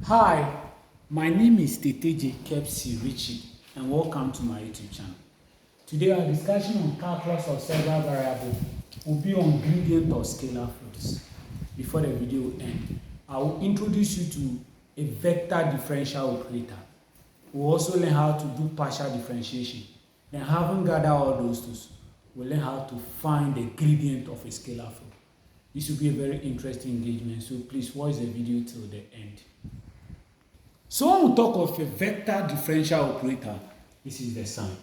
Hi, my name is Teteje Kepsi Richie and welcome to my YouTube channel. Today our discussion on calculus of several variables will be on gradient of scalar floats. Before the video ends, I will introduce you to a vector differential operator. We'll also learn how to do partial differentiation. Then having gathered all those tools, we'll learn how to find the gradient of a scalar float. This will be a very interesting engagement, so please watch the video till the end. So when we talk of a vector differential operator, this is the sign.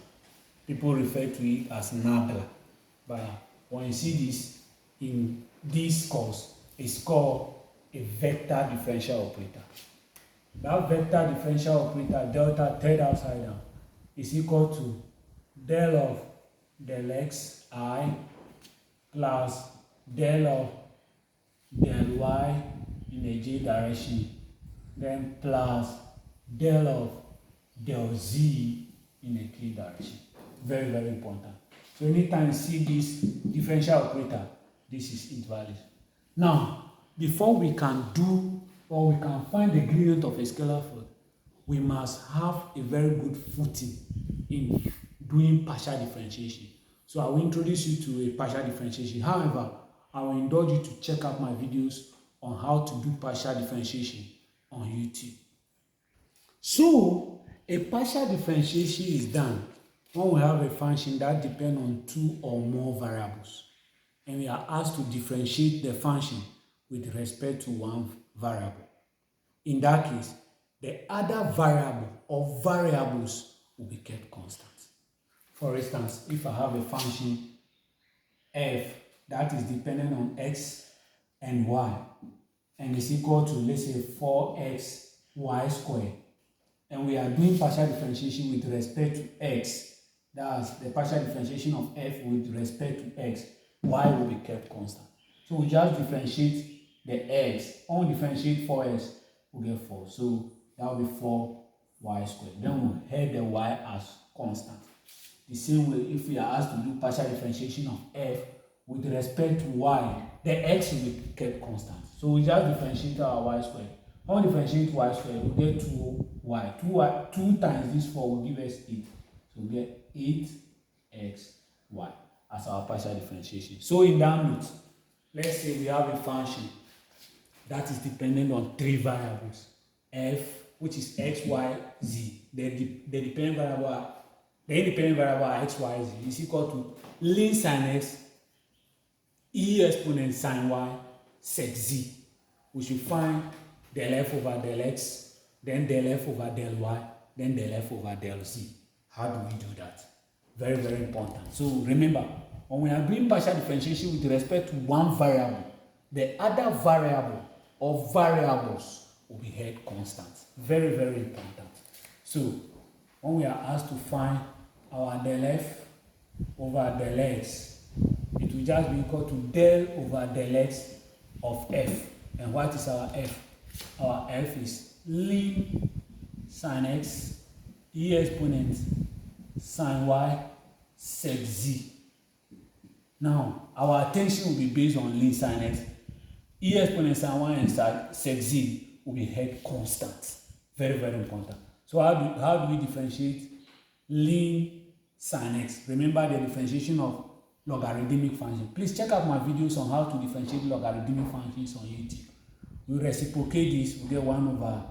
People refer to it as nabla. But when you see this in this course, it's called a vector differential operator. That vector differential operator, delta third upside down, is equal to del of del xi plus del of del y in the j direction, then plus del of del z in a k direction. Very, very important. So anytime you see this differential operator, this is invalid. Now, before we can do or we can find the gradient of a scalar float, we must have a very good footing in doing partial differentiation. So I will introduce you to a partial differentiation. However, I will indulge you to check out my videos on how to do partial differentiation on YouTube. So a partial differentiation is done when we have a function that depends on two or more variables, and we are asked to differentiate the function with respect to one variable. In that case, the other variable or variables will be kept constant. For instance, if I have a function f that is dependent on x and y and is equal to, let's say, 4x y squared, and we are doing partial differentiation with respect to x, that's the partial differentiation of f with respect to x, y will be kept constant. So we just differentiate the x. When we differentiate 4x, we get 4. So that will be 4y squared. Then we'll head the y as constant. The same way, if we are asked to do partial differentiation of f with respect to y, the x will be kept constant. So we just differentiate our y squared. When we differentiate y squared, we get 2y. 2 times this 4 will give us 8. So we get 8xy as our partial differentiation. So in that note, let's say we have a function that is dependent on 3 variables. F, which is x, y, z. The independent variable are x, y, z is equal to ln sin x e exponent sin y sec z. We should find del f over del x, then del f over del y, then del f over del z. How do we do that? Very, very important. So remember, when we are doing partial differentiation with respect to one variable, the other variable or variables will be held constant. Very, very important. So when we are asked to find our del f over del x, it will just be equal to del over del x of f. And what is our f? Our f is ln sin x e exponent sin y sec z. Now, our attention will be based on ln sin x. E exponent sin y and sec z will be held constant. Very, very important. So how do we differentiate ln sin x? Remember the differentiation of logarithmic function. Please check out my videos on how to differentiate logarithmic functions on YouTube. We reciprocate this, we get 1 over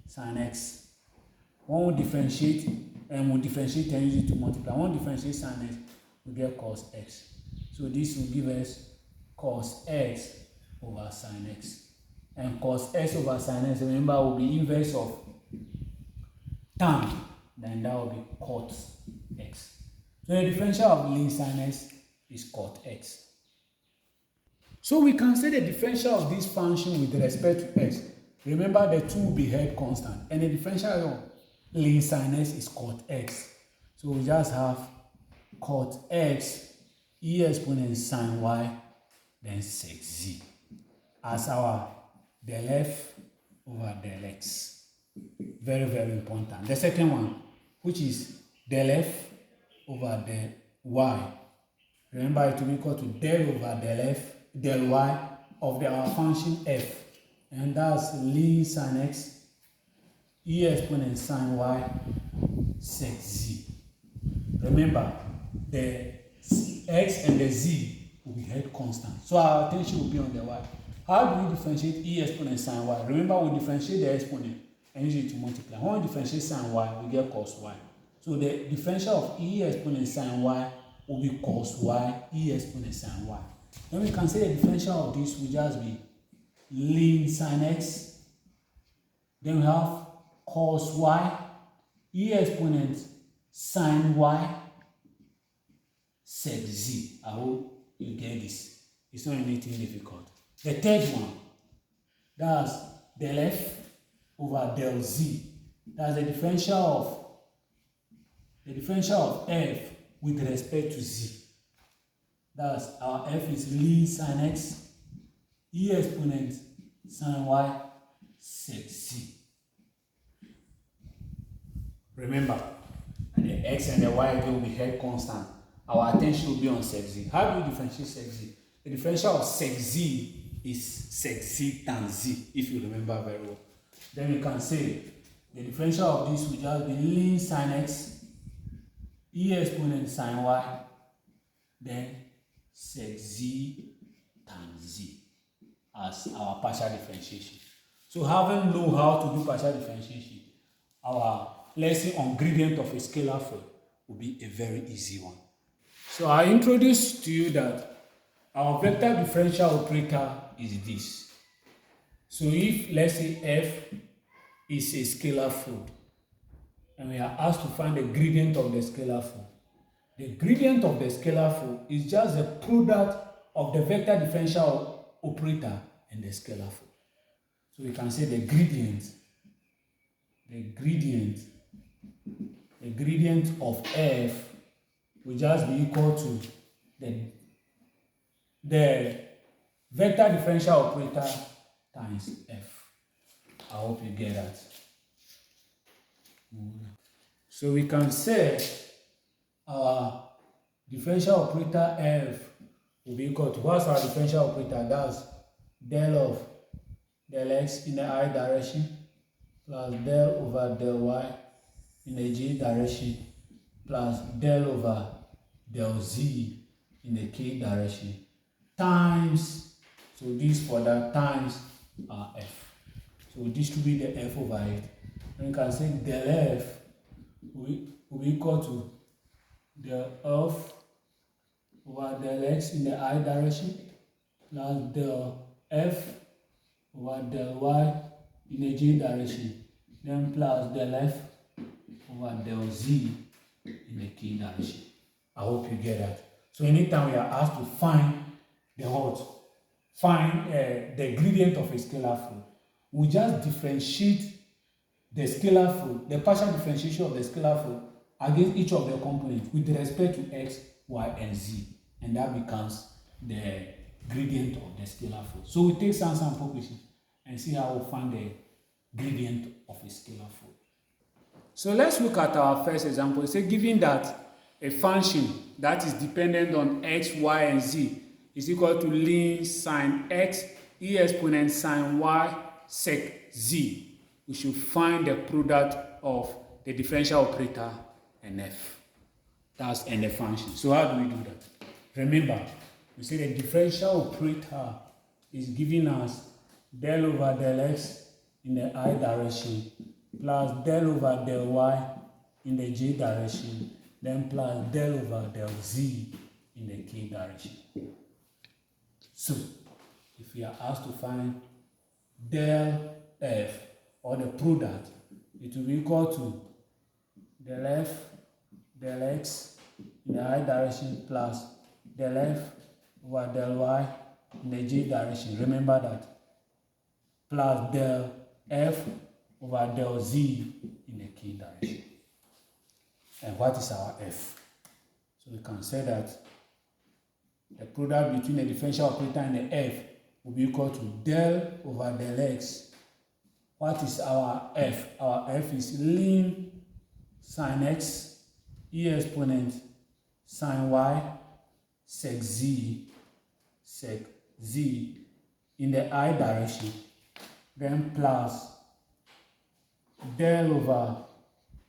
sin x. When we differentiate, and we differentiate and use it to multiply. When we differentiate sin x, we get cos x. So this will give us cos x over sin x. And cos x over sin x, remember, will be inverse of tan. Then that will be cot x. So the differential of ln sin x is cot x. So we can say the differential of this function with respect to x. Remember, the 2 will be held constant. And the differential of ln sin x is cot x. So we just have cot x e exponent sin y then sec z as our del f over del x. Very, very important. The second one, which is del f over del y. Remember, it will be equal to del over del f del y of our function f, and that's ln sin x e exponent sine y sec z. Remember, the x and the z will be held constant. So our attention will be on the y. How do we differentiate e exponent sine y? Remember, we differentiate the exponent and use it to multiply. When we differentiate sine y, we get cos y. So the differential of e exponent sine y will be cos y, e exponent sine y. Then we can say the differential of this will just be ln sine x. Then we have cos y, e exponent sine y sec z. I hope you get this. It's not anything difficult. The third one, that's del f over del z. That's the differential of f with respect to z. That's our f is ln sine x, e exponent sine y sec z. Remember, the x and the y will be held constant. Our attention will be on sec z. How do we differentiate sec z? The differential of sec z is sec z times z, if you remember very well. Then we can say the differential of this will just be ln sine x, e exponent sine y, then sec z times z as our partial differentiation. So having know how to do partial differentiation, our lesson on gradient of a scalar field will be a very easy one. So I introduced to you that our vector differential operator is this. So if, let's say, f is a scalar field and we are asked to find the gradient of the scalar field, the gradient of the scalar field is just the product of the vector differential operator and the scalar field. So we can say the gradient of f will just be equal to the vector differential operator times f. I hope you get that. So we can say our differential operator f will be equal to, what's our differential operator? That's del of del x in the I direction plus del over del y in the j direction plus del over del z in the k direction times, so this for that, times our f. So we distribute the f over it. And you can say del f will be equal to del f over del x in the I direction plus del f over del y in the j direction, then plus del f over del z in the k direction. I hope you get that. So anytime we are asked to find the gradient of a scalar field, we just differentiate the scalar field, the partial differentiation of the scalar field against each of the components with respect to x, y, and z, and that becomes the gradient of the scalar field. So we take some sample questions and see how we find the gradient of a scalar field. So let's look at our first example. Say given that a function that is dependent on x, y, and z is equal to ln sine x e exponent sine y sec z, we should find the product of the differential operator and f. That's and the function. So how do we do that? Remember, we say the differential operator is giving us del over del x in the I direction plus del over del y in the j direction, then plus del over del z in the k direction. So, if we are asked to find del f, or the product, it will be equal to del f, del x in the I direction plus del f over del y in the j direction. Remember that. Plus del f over del z in the k direction. And what is our f? So we can say that the product between the differential operator and the f will be equal to del over del x. What is our f? Our f is ln sine x e exponent sine y sec z in the I direction, then plus del over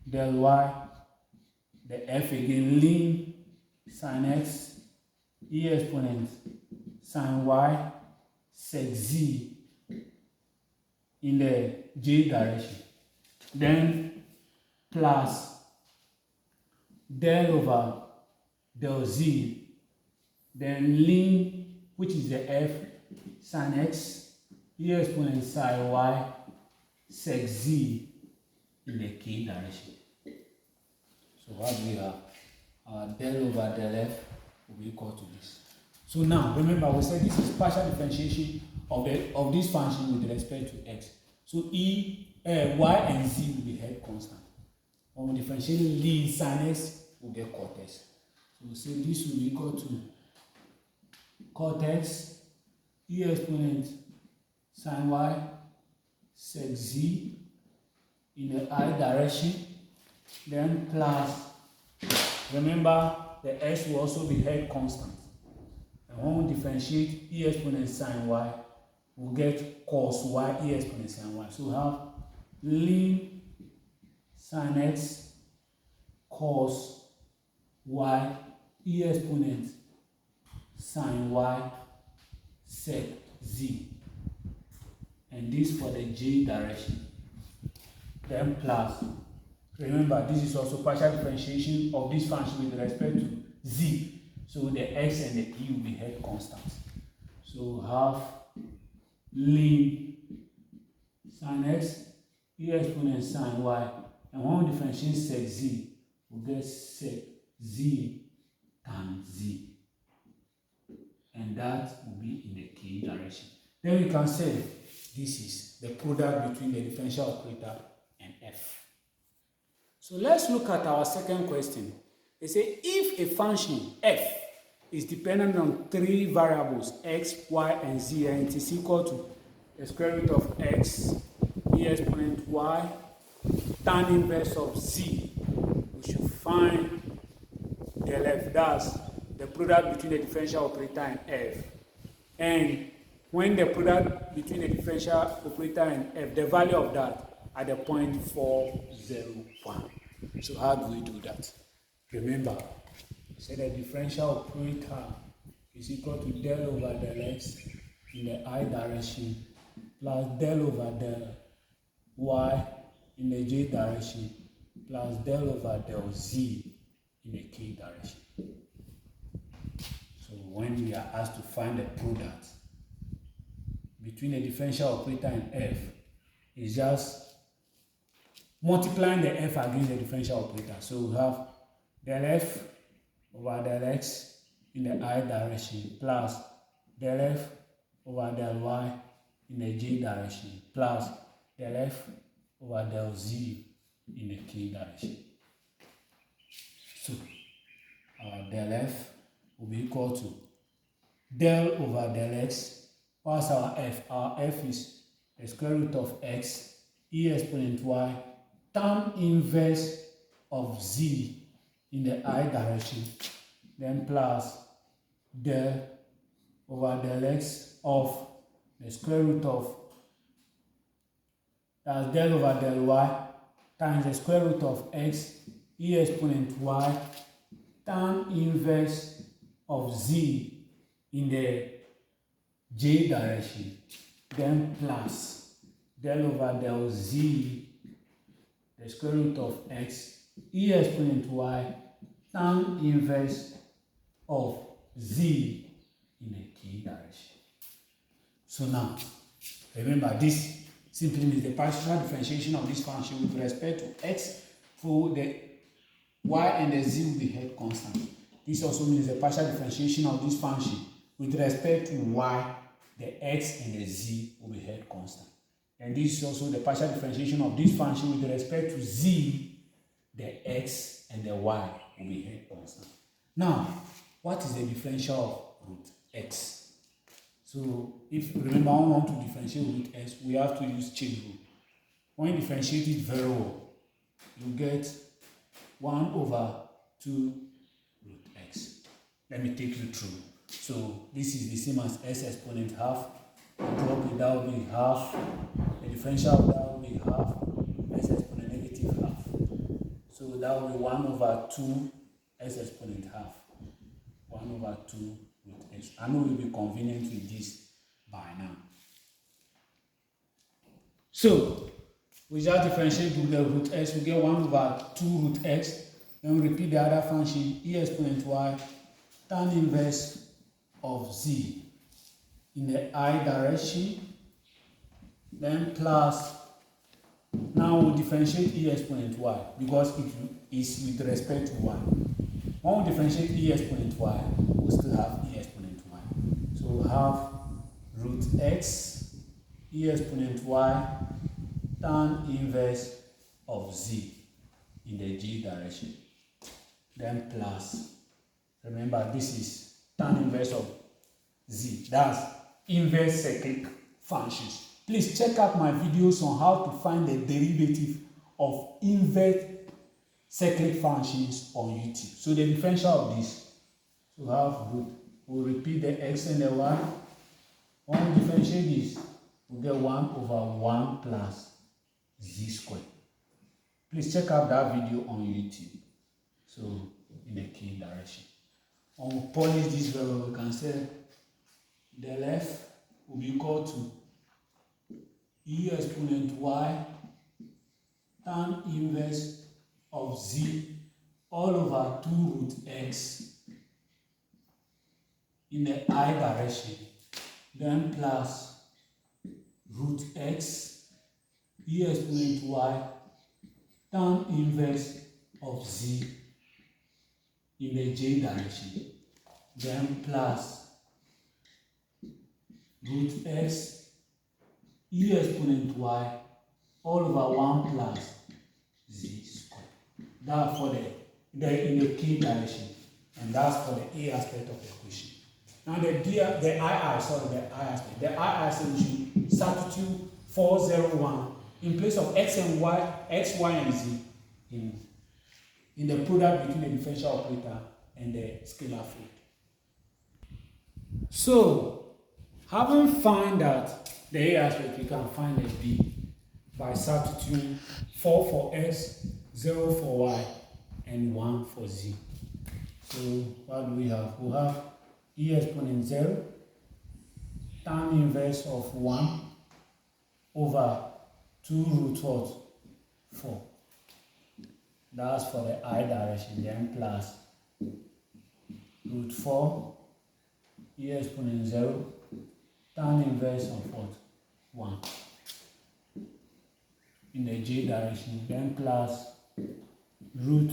del y, the f again, ln sin x e exponent sin y sec z in the j direction. Then plus del over del z, then ln, which is the f, sin x e exponent sin y sec z in the k direction. So what do we have? Our del over del f will be equal to this. So now remember we said this is partial differentiation of this function with respect to x. So y and z will be held constant. When we differentiate ln sin x, we'll get cot x. So we say this will be equal to cot x e exponent sin y sec z in the I direction, then plus, remember the x will also be held constant. And when we differentiate e exponent sin y, we'll get cos y e exponent sin y. So we have ln sin x cos y e exponent sin y sec z. And this for the j direction. Then plus, remember this is also partial differentiation of this function with respect to z. So the x and the e will be held constant. So we have ln sin x e exponent sin y, and when we differentiate sec z, we get sec z tan z, and that will be in the k direction. Then we can say this is the product between the differential operator and f. So let's look at our second question. They say if a function f is dependent on three variables x, y, and z, and it is equal to the square root of x e exponent y tan inverse of z, we should find del f. That's the product between the differential operator and f. And when the product between the differential operator and f, the value of that at the point 4, 0, 1. So how do we do that? Remember, say the differential operator is equal to del over del x in the I direction plus del over del y in the j direction plus del over del z in the k direction. So when we are asked to find the product between the differential operator and f, is just multiplying the f against the differential operator. So we have del f over del x in the I direction plus del f over del y in the j direction plus del f over del z in the k direction. So our del f will be equal to del over del x. What's our f? Our f is the square root of x e exponent y tan inverse of z in the I direction, then plus del over del x of the square root of, that's del over del y times the square root of x e exponent y tan inverse of z in the j direction, then plus del over del z, the square root of x e exponent y tan inverse of z in the k direction. So now, remember this simply means the partial differentiation of this function with respect to x, for the y and the z will be held constant. This also means the partial differentiation of this function with respect to y, the x and the z will be held constant. And this is also the partial differentiation of this function with respect to z, the x and the y will be held constant. Now, what is the differential of root x? So, if remember I want to differentiate root x, we have to use chain rule. When you differentiate it very well, you get 1 over 2 root x. Let me take you through. So this is the same as s exponent half. Drop it, that will be half. The differential of that will be half. S exponent that will be 1 over 2 x exponent half. 1 over 2 root x. I know we'll be convenient with this by now. So, we just differentiate with the root x, we get 1 over 2 root x. Then we repeat the other function, e exponent y, tan inverse of z in the I direction. Then plus, now we'll differentiate e exponent y because it is with respect to y. When we differentiate e exponent y, we'll still have e exponent y. So we'll have root x, e exponent y, tan inverse of z in the g direction. Then plus, remember this is tan inverse of z, that's inverse cyclic functions. Please check out my videos on how to find the derivative of inverse cyclic functions on YouTube. So the differential of this, so we have root, we'll repeat the x and the y. When we differentiate this, we'll get 1 over 1 plus z squared. Please check out that video on YouTube. So in the k direction. When we polish this very well, we can say the left will be equal to e exponent y tan inverse of z all over 2 root x in the I direction, then plus root x e exponent y tan inverse of z in the j direction, then plus root x e exponent y all over 1 plus z squared. That's for the in the k direction, and that's for the a aspect of the equation. Now the I aspect. The I aspect we should substitute 401 in place of x and y, x, y, and z in the product between the differential operator and the scalar field. So, having found out the a aspect, we can find the b by substituting 4 for x, 0 for y, and 1 for z. So, what do we have? We have e exponent 0, tan inverse of 1 over 2 root what? 4. That's for the I direction, then plus root 4, e exponent 0, tan inverse of what? 1. In the j direction, then plus root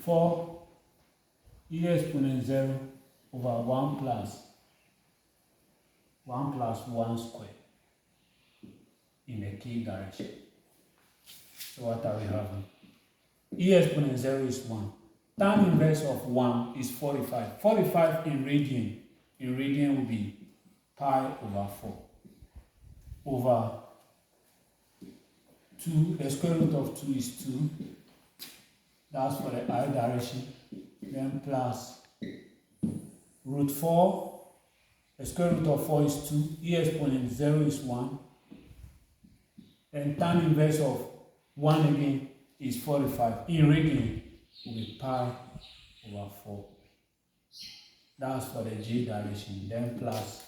4, e exponent 0 over 1 plus 1 squared in the k direction. So what are we having? E exponent 0 is 1. Tan inverse of 1 is 45. 45 in radian. In radian will be pi over 4 over 2. The square root of 2 is 2. That's for the I direction. Then plus root 4. The square root of 4 is 2. E exponent 0 is 1. Then tan inverse of 1 again is 45. In radian will be pi over 4. That's for the j direction. Then plus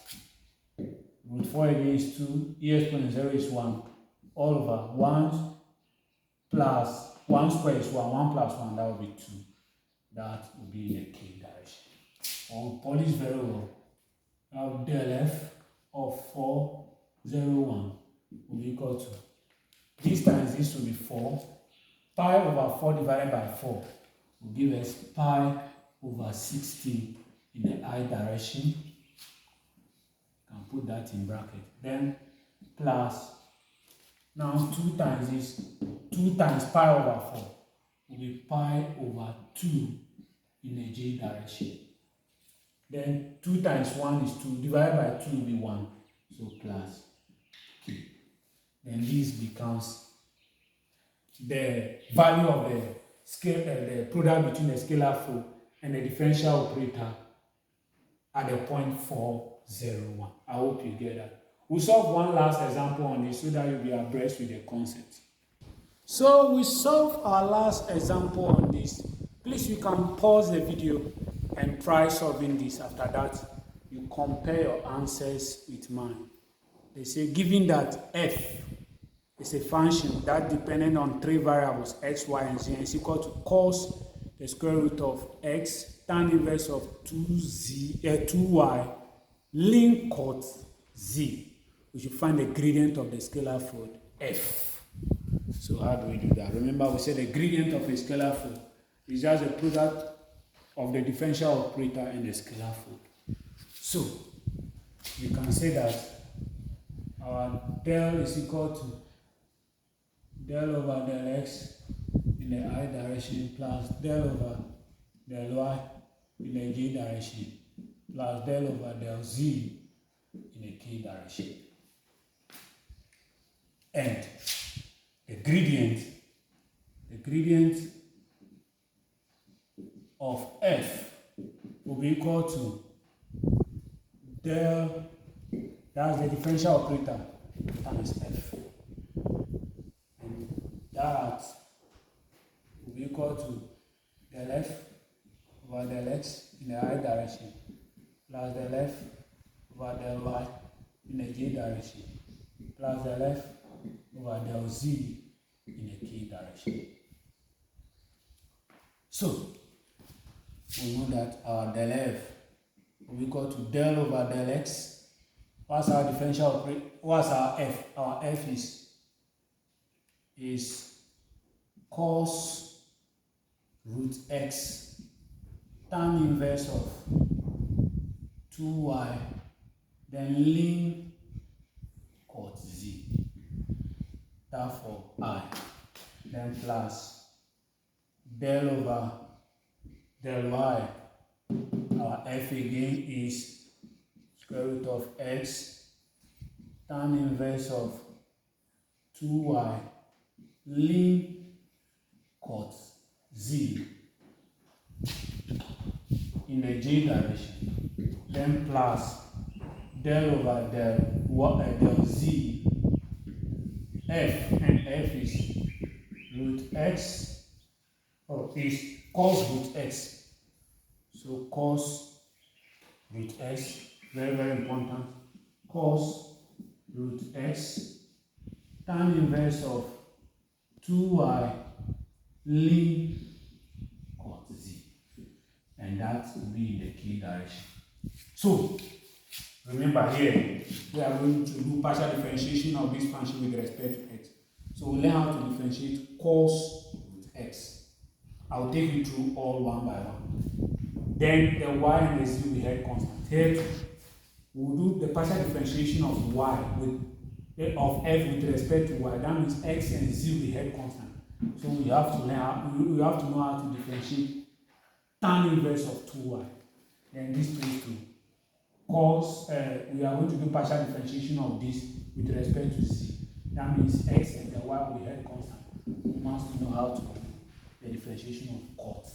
root 4 again is 2. E exponent 0 is 1. All over 1 plus 1 square is 1. 1 plus 1, that will be 2. That will be in the k direction. Or polish very well. Now del f of 401 will be equal to, this times this will be 4. Pi over 4 divided by 4 will give us pi over 16 in the I direction. You can put that in bracket. Then plus, now 2 times this, 2 times pi over 4 will be pi over 2 in the j direction. Then 2 times 1 is 2, divided by 2 will be 1, so plus k. Then this becomes the value of the scale, the product between the scalar flow and the differential operator at the point 401. I hope you get that. We'll solve one last example on this so that you'll be abreast with the concept. So we solved our last example on this. Please, you can pause the video and try solving this. After that, you compare your answers with mine. They say given that f is a function that dependent on three variables x, y, and z is equal to cos the square root of x tan inverse of 2y ln cot z. We should find the gradient of the scalar field f. So how do we do that? Remember we said the gradient of a scalar field is just a product of the differential operator and the scalar field. So you can say that our del is equal to del over del x in the I direction plus del over del y in the j direction plus del over del z in the k direction. And the gradient of f will be equal to del, that's the differential operator, times f. And that will be equal to del f over del x in the I direction plus del f over del y in the j direction plus del f over del z in the k direction. So we know that our del f will be equal to del over del x. What's our differential operator? What's our f? Our f is cos root x tan inverse of 2y then ln cot z. Therefore I then plus del over del y. Our f again is square root of x tan inverse of 2y ln cot z in the j direction, then plus del over del z. F and f is root x, is cos root x. So cos root x, very, very important. Cos root x tan inverse of 2y ln cot z. And that will be in the k direction. So remember here, we are going to do partial differentiation of this function with respect to x. So we'll learn how to differentiate cos root x. I'll take you through all one by one. Then the y and the z will be held constant. Here we'll do the partial differentiation of y of f with respect to y. That means x and z will be held constant. So we have to learn we have to know how to differentiate tan inverse of 2y. Then this brings to cos, we are going to do partial differentiation of this with respect to z. That means x and the y will be held constant. We must know how to do the differentiation of cot,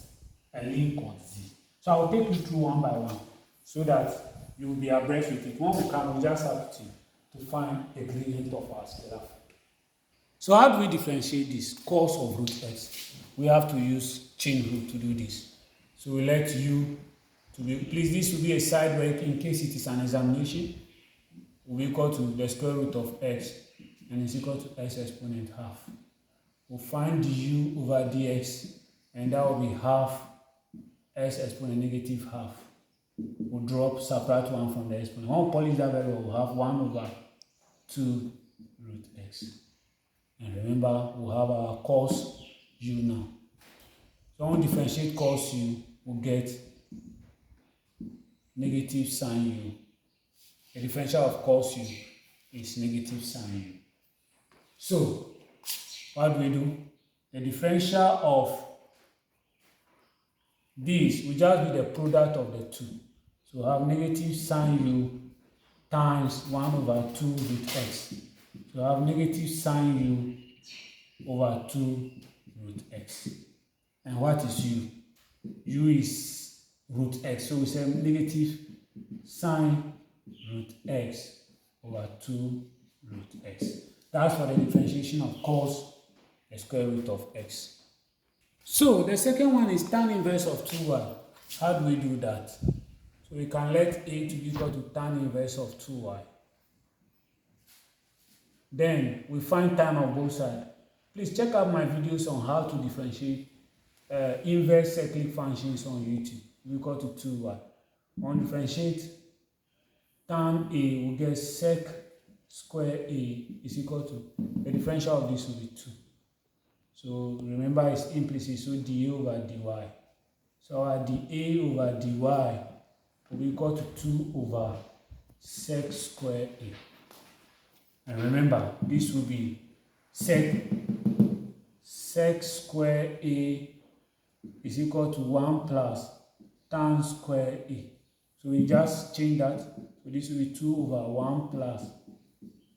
ln cot z. So I will take you through one by one so that you will be abreast with it. When we come, we just have to find the gradient of our scalar. So how do we differentiate this cos of root x? We have to use chain rule to do this. So we let u to be, please, this will be a side break in case it is an examination. Will be equal to the square root of x and is equal to x exponent half. We'll find du over dx and that will be half x exponent negative half. We'll drop, subtract 1 from the exponent. When we polish that variable, we'll have 1 over 2 root x. And remember, we'll have our cos u now. So when we differentiate cos u, we'll get negative sine u. The differential of cos u is negative sine u. So, what do we do? The differential of this will just be the product of the two. So we have negative sine u times 1 over 2 root x. So we have negative sine u over 2 root x. And what is u? U is root x. So we say negative sine root x over 2 root x. That's for the differentiation of cos the square root of x. So the second one is tan inverse of 2y. How do we do that? So we can let a to be equal to tan inverse of 2y. Then we find tan on both sides. Please check out my videos on how to differentiate inverse cyclic functions on YouTube. Equal to 2y. On differentiate tan a, we get sec square a is equal to, the differential of this will be 2. So remember it's implicit, so dA over dy. So our dA over dy will be equal to 2 over sec square a. And remember, this will be sec square a is equal to 1 plus tan square a. So we just change that. So this will be 2 over 1 plus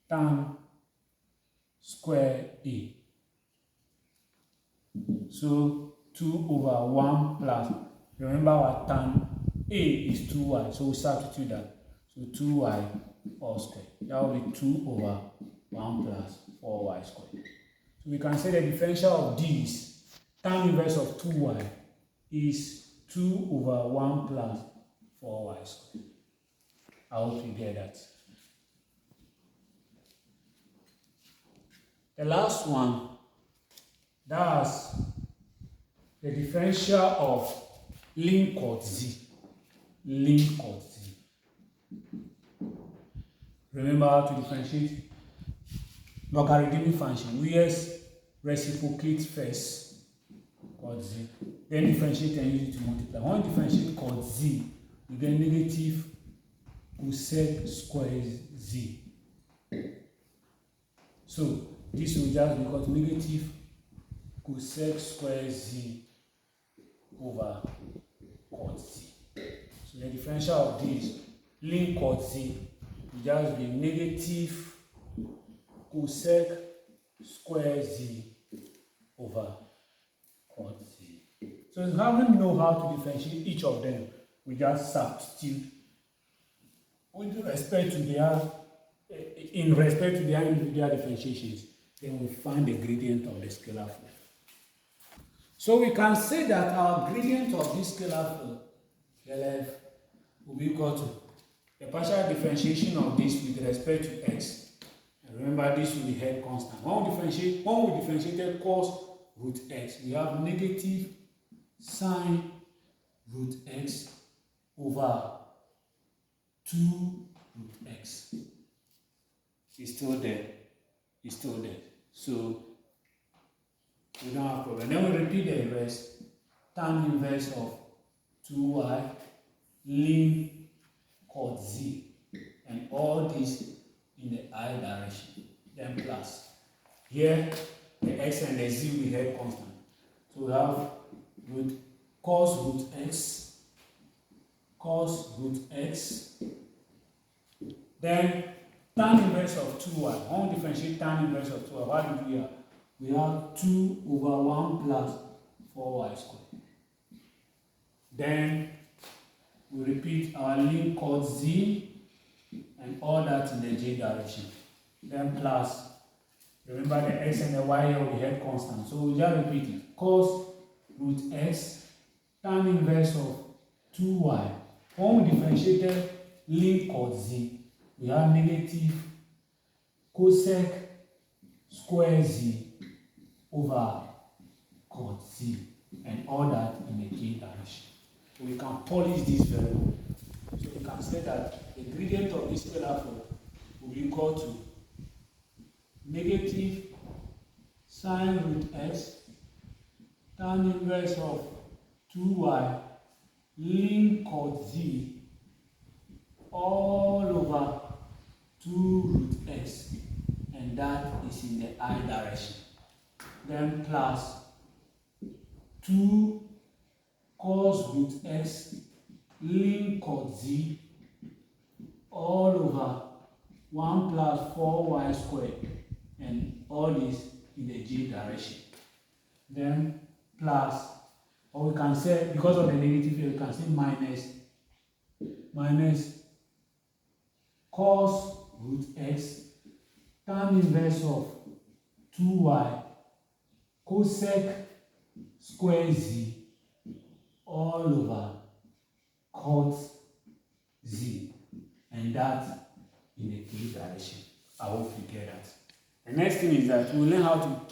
tan square a. So 2 over 1 plus, remember our tan a is 2y, so we substitute that. So 2y all squared. That will be 2 over 1 plus 4y squared. So we can say the differential of these, tan inverse of 2y, is 2 over 1 plus 4y squared. I hope you get that. The last one, that's the differential of link chord z. Link chord z. Remember how to differentiate logarithmic function. We use reciprocate first, chord z. Then differentiate and use it to multiply. When we differentiate chord z, we get negative cosec square z. So this will just be equal to negative cosec square z over chord z. So the differential of this link chord z will just be negative cosec square z over chord z. So if you haven't know how to differentiate each of them, we just substitute with respect to their individual differentiations. Then we find the gradient of the scalar flow. So we can say that our gradient of this scalar flow, LF, will be equal to the partial differentiation of this with respect to x. And remember, this will be held constant. When we differentiated cos root x, we have negative sine root x over 2 root x. It's still there. It's still there. So we don't have problem. Then we repeat the inverse. Tan inverse of 2y link chord z, and all this in the I direction. Then plus. Here the x and the z will be held constant. So we have root cos root x. Then tan inverse of 2y. When we differentiate tan inverse of 2y, what do we have? We have 2 over 1 plus 4y squared. Then we repeat our link chord z and all that in the j direction. Then plus, remember the x and the y here we had constant. So we just repeat it. Cos root x tan inverse of 2y. When we differentiated link chord z, we have negative cosec square z over chord z, and all that in the j direction. So we can polish this very well. So we can say that the gradient of this scalar flow will be equal to negative sine root x tan inverse of 2y link chord z all over 2 root x, and that is in the I direction. Then plus 2 cos root x link chord z all over 1 plus 4y squared, and all this in the j direction. Then plus, or we can say, because of the negative here, we can say minus cos root x tan inverse of 2y cosec square z all over cot z, and that in the k direction. I hope you get that. The next thing is that we'll learn how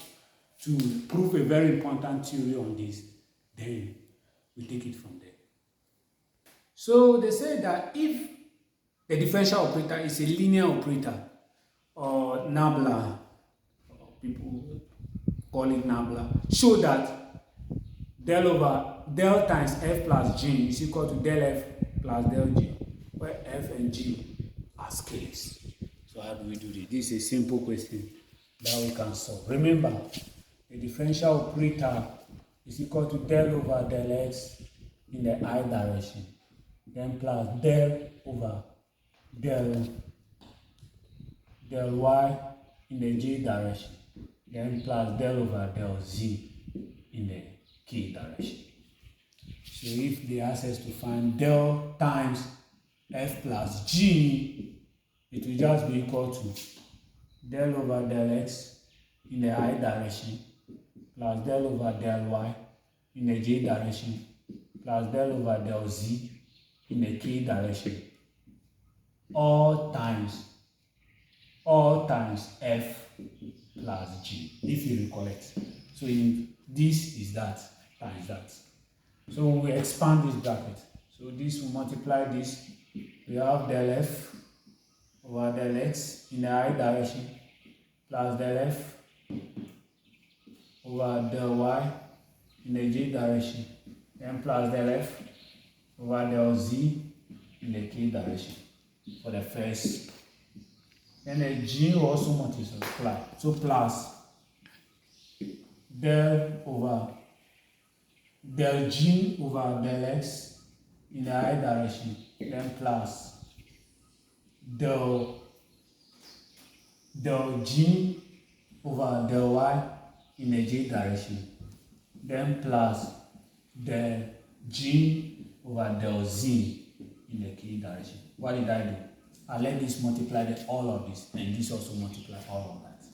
to prove a very important theory on this. Then we take it from there. So they say that if the differential operator is a linear operator, or nabla, people call it nabla, show that del times f plus g is equal to del f plus del g, where f and g are scalars. So how do we do this? This is a simple question that we can solve. Remember, the differential operator is equal to del over del x in the I direction, then plus del over del y in the j direction, then plus del over del z in the k direction. So if they ask us to find del times f plus g, it will just be equal to del over del x in the I direction plus del over del y in the j direction plus del over del z in the k direction, all times f plus g, if you recollect. So this is that times that. So we expand this bracket. So this will multiply this. We have del f over del x in the I direction plus del f over del y in the j direction, then plus del f over del z in the k direction for the first. Then the g will also multiply. So plus del g over del x in the I direction, then plus del g over del y in the j direction, then plus del g over del z in the k direction. What did I do? I let this multiply all of this, and this also multiply all of that.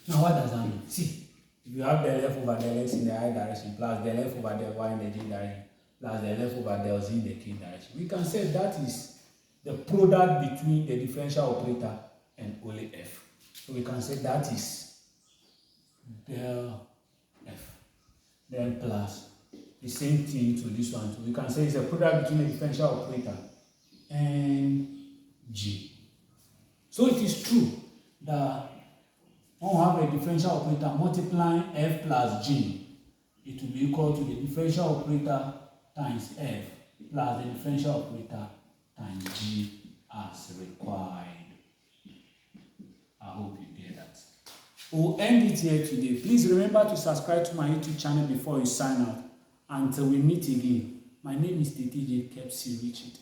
Now what does that mean? See, if you have del f over del x in the I direction plus del f over del y in the j direction plus del f over del z in the k direction, we can say that is the product between the differential operator and only f. So we can say that is del f. Then plus the same thing to this one too. We can say it's a product between the differential operator and g. So it is true that when we have a differential operator multiplying f plus g, it will be equal to the differential operator times f plus the differential operator times g as required. I hope you get that. We'll end it here today. Please remember to subscribe to my YouTube channel before you sign out. Until we meet again, my name is TTJ Kepsi Richard.